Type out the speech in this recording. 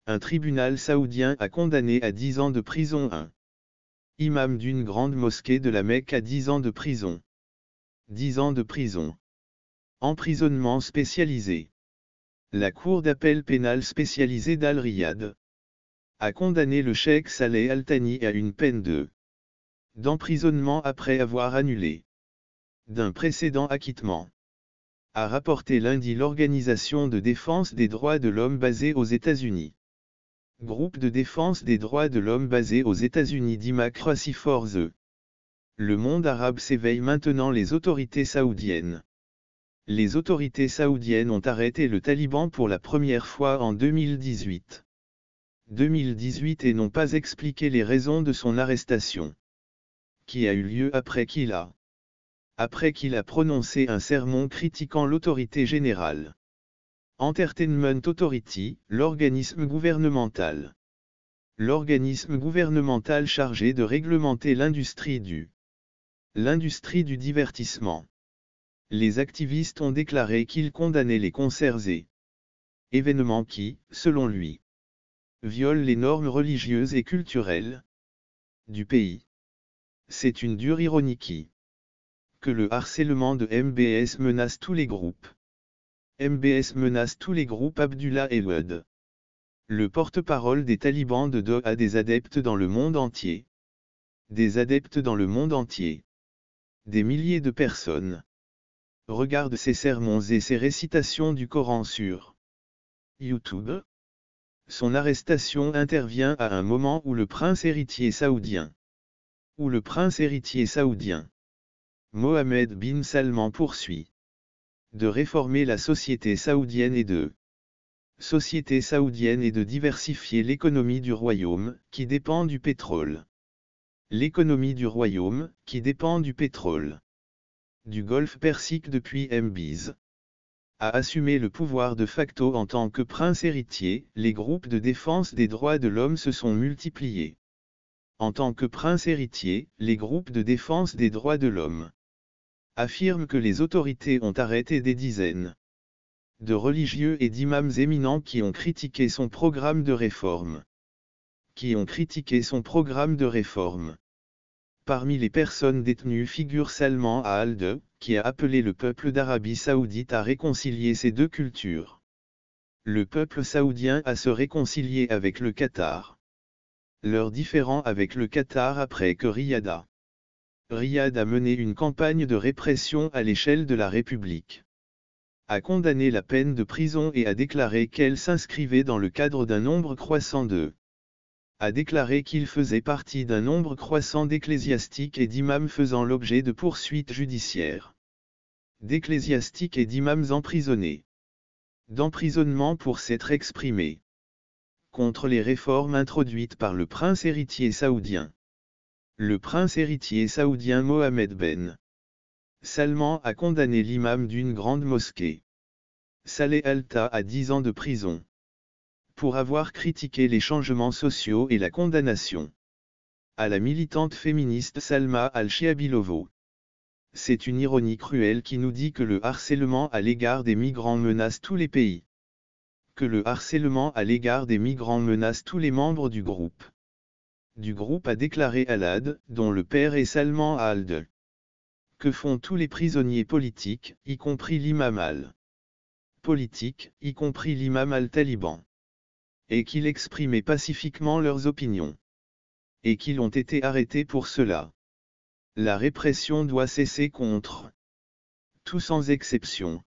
Un tribunal saoudien a condamné à 10 ans de prison un imam d'une grande mosquée de la Mecque à 10 ans de prison. 10 ans de prison. Emprisonnement spécialisé. La Cour d'appel pénale spécialisée d'Al-Riyad a condamné le cheikh Saleh Al-Thani à une peine d'emprisonnement après avoir annulé d'un précédent acquittement. A rapporté lundi l'Organisation de défense des droits de l'homme basée aux États-Unis. Groupe de défense des droits de l'homme basé aux États-Unis Democracy for the. Le monde arabe s'éveille maintenant. Les autorités saoudiennes. Les autorités saoudiennes ont arrêté le Taliban pour la première fois en 2018. 2018 et n'ont pas expliqué les raisons de son arrestation. Qui a eu lieu après qu'il a prononcé un sermon critiquant l'autorité générale. Entertainment Authority, l'organisme gouvernemental. L'organisme gouvernemental chargé de réglementer l'industrie du divertissement. Les activistes ont déclaré qu'ils condamnaient les concerts et événements qui, selon lui, violent les normes religieuses et culturelles du pays. C'est une dure ironie que le harcèlement de MBS menace tous les groupes. MBS menace tous les groupes. Abdullah Elwood, le porte-parole des talibans de Doha, des adeptes dans le monde entier. Des adeptes dans le monde entier. Des milliers de personnes regardent ses sermons et ses récitations du Coran sur YouTube. Son arrestation intervient à un moment où le prince héritier saoudien Mohammed bin Salman poursuit de réformer la société saoudienne et de diversifier l'économie du royaume, qui dépend du pétrole. L'économie du royaume, qui dépend du pétrole du Golfe Persique depuis Mbiz, a assumé le pouvoir de facto en tant que prince héritier. Les groupes de défense des droits de l'homme se sont multipliés. En tant que prince héritier, les groupes de défense des droits de l'homme affirment que les autorités ont arrêté des dizaines de religieux et d'imams éminents qui ont critiqué son programme de réforme. Parmi les personnes détenues figure Salman al-Daud, qui a appelé le peuple d'Arabie Saoudite à réconcilier ces deux cultures. Le peuple saoudien à se réconcilier avec le Qatar. Leur différend avec le Qatar après que Riyad a mené une campagne de répression à l'échelle de la République. A condamné la peine de prison et a déclaré qu'elle s'inscrivait dans le cadre d'un nombre croissant a déclaré qu'il faisait partie d'un nombre croissant d'ecclésiastiques et d'imams faisant l'objet de poursuites judiciaires. D'ecclésiastiques et d'imams emprisonnés. D'emprisonnement pour s'être exprimés contre les réformes introduites par le prince héritier saoudien. Le prince héritier saoudien Mohammed ben Salman a condamné l'imam d'une grande mosquée, Saleh Al-Thani, à 10 ans de prison, pour avoir critiqué les changements sociaux et la condamnation à la militante féministe Salma Al-Chiabilovo. C'est une ironie cruelle qui nous dit que le harcèlement à l'égard des migrants menace tous les pays. Que le harcèlement à l'égard des migrants menace tous les membres du groupe. A déclaré Alad, dont le père est Salman al-Daud. Que font tous les prisonniers politiques, y compris l'imam al-Taliban. Et qu'ils exprimaient pacifiquement leurs opinions. Et qu'ils ont été arrêtés pour cela. La répression doit cesser contre tous sans exception.